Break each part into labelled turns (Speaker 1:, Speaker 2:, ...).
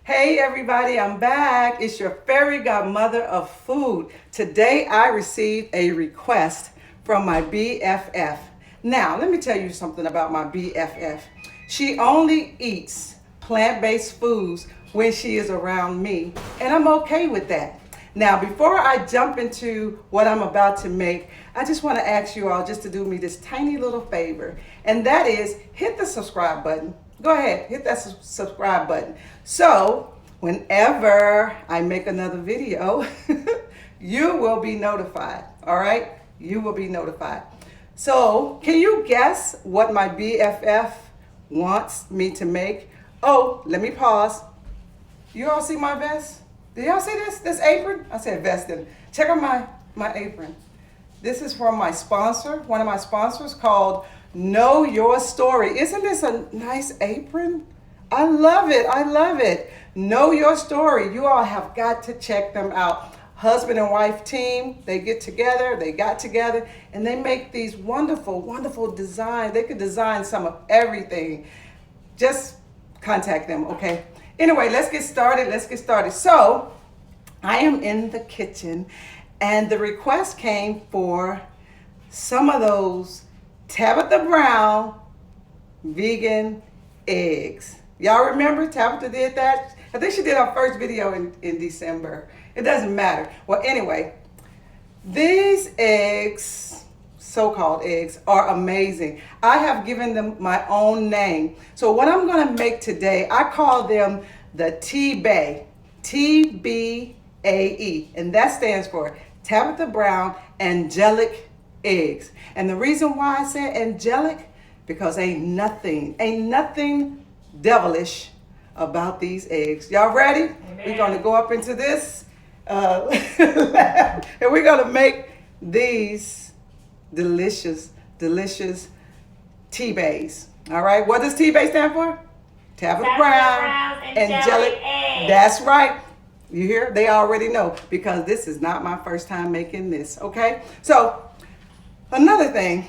Speaker 1: Hey everybody, I'm back. It's your fairy godmother of food. Today I received a request from my BFF. Now, let me tell you something about my BFF. She only eats plant-based foods when she is around me, and I'm okay with that. Now, before I jump into what I'm about to make, I just want to ask you all just to do me this tiny little favor, and that is hit the subscribe button. Go ahead, hit that subscribe button. So, whenever I make another video, you will be notified. All right? You will be notified. So, can you guess what my BFF wants me to make? Oh, let me pause. You all see my vest? Do y'all see this apron? I said vest. Check out my apron. This is from my sponsor, one of my sponsors called Know Your Story. Isn't this a nice apron? I love it. I love it. Know Your Story. You all have got to check them out. Husband and wife team, they got together, and they make these wonderful, wonderful designs. They could design some of everything. Just contact them, okay? Anyway, let's get started. So, I am in the kitchen, and the request came for some of those Tabitha Brown vegan eggs. Y'all remember Tabitha did that? I think she did her first video in December. It doesn't matter. Well, anyway, these eggs, so-called eggs, are amazing. I have given them my own name. So what I'm going to make today, I call them the T-BAE, T-B-A-E, and that stands for Tabitha Brown Angelic Eggs. And the reason why I said angelic, because ain't nothing devilish about these eggs. Y'all ready?
Speaker 2: Amen.
Speaker 1: We're going to go up into this lab, and we're going to make these delicious T-BAEs. All right, what does T-BAE stand for? Tabitha Brown Angelic. That's right. You hear? They already know, because this is not my first time making this, okay? So, another thing,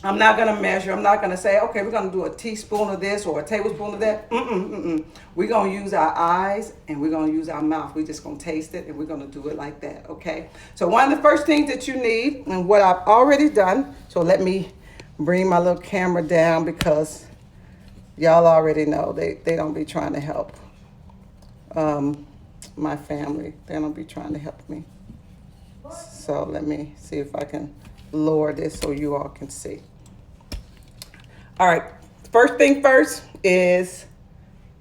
Speaker 1: I'm not going to measure. I'm not going to say, okay, we're going to do a teaspoon of this or a tablespoon of that. We're going to use our eyes and we're going to use our mouth. We're just going to taste it and we're going to do it like that, okay? So one of the first things that you need, and what I've already done, so let me bring my little camera down because y'all already know they don't be trying to help my family. They don't be trying to help me. So let me see if I can lower this so you all can see. All right, first thing first is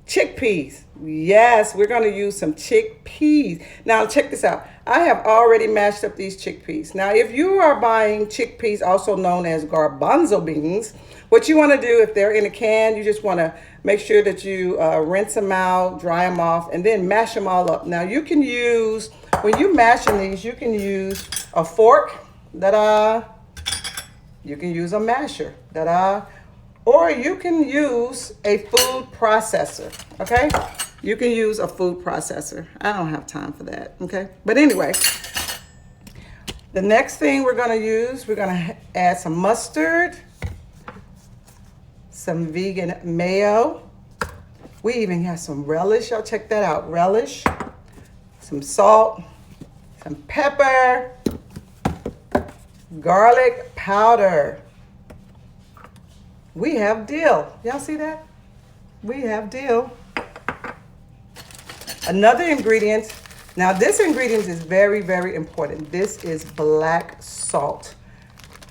Speaker 1: chickpeas. Yes, we're going to use some chickpeas. Now check this out. I have already mashed up these chickpeas. Now if you are buying chickpeas, also known as garbanzo beans, what you want to do, if they're in a can, you just want to make sure that you rinse them out, dry them off, and then mash them all up. Now you can use, when you mashing these, you can use a fork, you can use a masher, or you can use a food processor, okay? You can use a food processor. I don't have time for that, okay? But anyway, the next thing we're gonna use, we're gonna add some mustard, some vegan mayo. We even have some relish, y'all check that out, relish, some salt, some pepper, garlic powder. We have dill. Y'all see that? We have dill. Another ingredient. Now this ingredient is very, very important. This is black salt.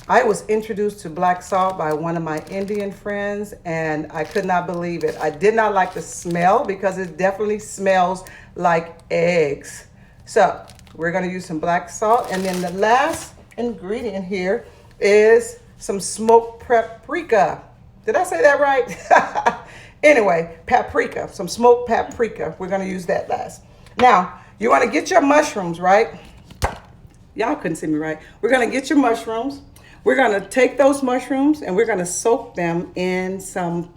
Speaker 1: I was introduced to black salt by one of my Indian friends, and I could not believe it. I did not like the smell because it definitely smells like eggs. So we're gonna use some black salt, and then the last ingredient here is some smoked paprika. Did I say that right? Anyway, paprika, some smoked paprika. We're gonna use that last. Now, you wanna get your mushrooms, right? Y'all couldn't see me, right? We're gonna get your mushrooms. We're gonna take those mushrooms and we're gonna soak them in some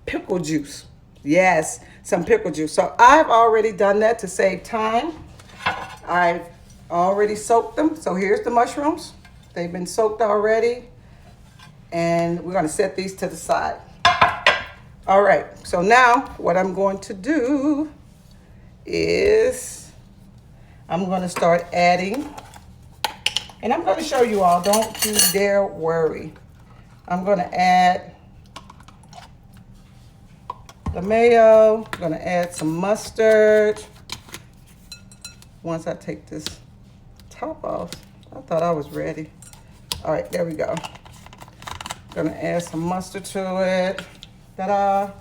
Speaker 1: pickle juice. Yes, some pickle juice. So I've already done that to save time. I've already soaked them. So here's the mushrooms. They've been soaked already. And we're gonna set these to the side. All right, so now what I'm going to do is I'm going to start adding, and I'm going to show you all, don't you dare worry. I'm going to add the mayo. I'm going to add some mustard. Once I take this top off, I thought I was ready. All right, there we go. Gonna add some mustard to it. Ta-da.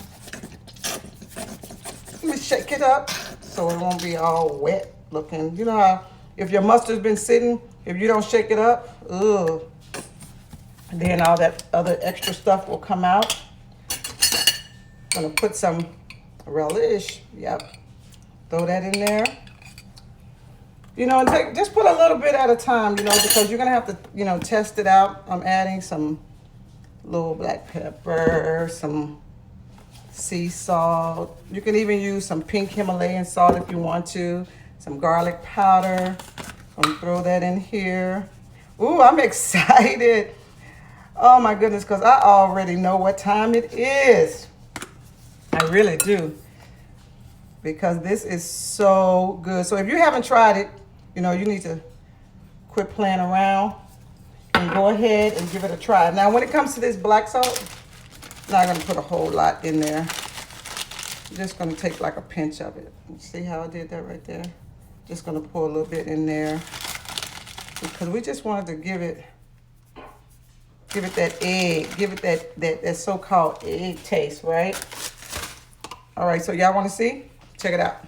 Speaker 1: Let me shake it up so it won't be all wet looking. You know how if your mustard's been sitting, if you don't shake it up, ugh, then all that other extra stuff will come out. Gonna put some relish. Yep. Throw that in there. You know, and just put a little bit at a time, you know, because you're gonna have to, you know, test it out. I'm adding some little black pepper, some sea salt. You can even use some pink Himalayan salt if you want to. Some garlic powder. I'm gonna throw that in here. Ooh, I'm excited. Oh my goodness, because I already know what time it is. I really do. Because this is so good. So if you haven't tried it, you know, you need to quit playing around and go ahead and give it a try. Now, when it comes to this black salt, I'm not gonna put a whole lot in there. I'm just gonna take like a pinch of it. See how I did that right there? Just gonna pour a little bit in there because we just wanted to give it that egg, give it that so-called egg taste, right? All right, so y'all wanna see? Check it out.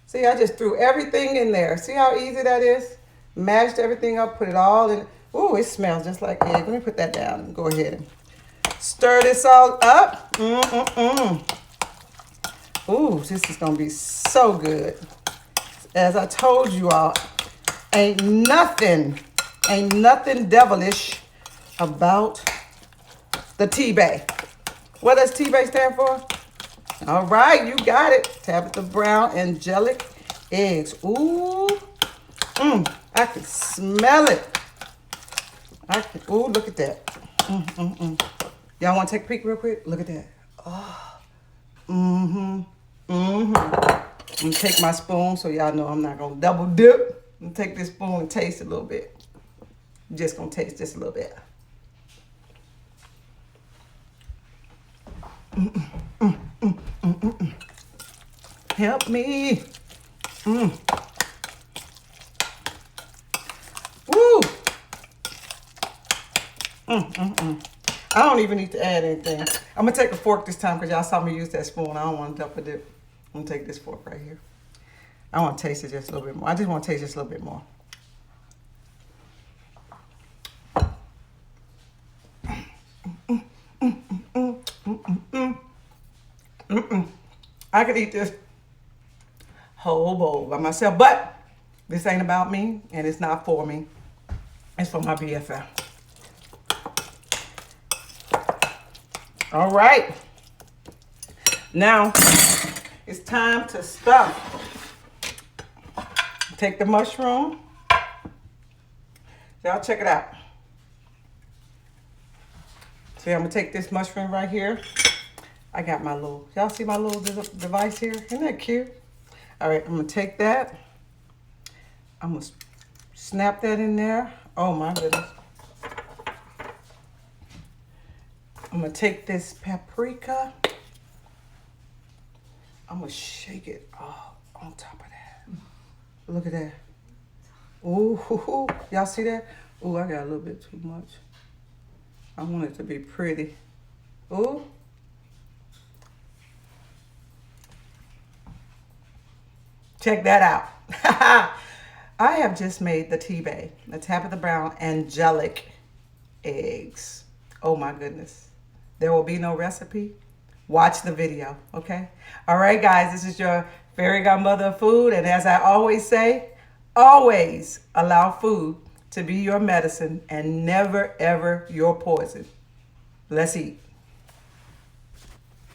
Speaker 1: See, I just threw everything in there. See how easy that is? Mashed everything up, put it all in. Ooh, it smells just like egg. Let me put that down and go ahead and stir this all up. Ooh, this is gonna be so good. As I told you all, ain't nothing devilish about the T-BAE. What does T-BAE stand for? All right, you got it. Tabitha Brown, Angelic eggs. Ooh, I can smell it. Ooh, look at that. Y'all want to take a peek real quick? Look at that. Oh, I'm gonna take my spoon so y'all know I'm not gonna double dip. I'm gonna take this spoon and taste a little bit. I'm just gonna taste this a little bit. Help me. Woo. I don't even need to add anything. I'm gonna take a fork this time because y'all saw me use that spoon. I don't want to double dip. I'm gonna take this fork right here. I want to taste it just a little bit more. I just want to taste just a little bit more. I could eat this whole bowl by myself, but this ain't about me and it's not for me. It's for my BFF. All right. Now it's time to stuff. Take the mushroom. Y'all check it out. See, I'm gonna take this mushroom right here. I got my little, y'all see my little device here? Isn't that cute? All right, I'm gonna take that. I'm gonna snap that in there. Oh my goodness. I'm gonna take this paprika. I'm gonna shake it all on top of that. Look at that. Ooh, y'all see that? Ooh, I got a little bit too much. I want it to be pretty. Ooh. Check that out. I have just made the T-BAE, the Tabitha Brown Angelic eggs. Oh my goodness. There will be no recipe. Watch the video, okay? All right, guys, this is your Fairy Godmother of Food. And as I always say, always allow food to be your medicine and never, ever your poison. Let's eat.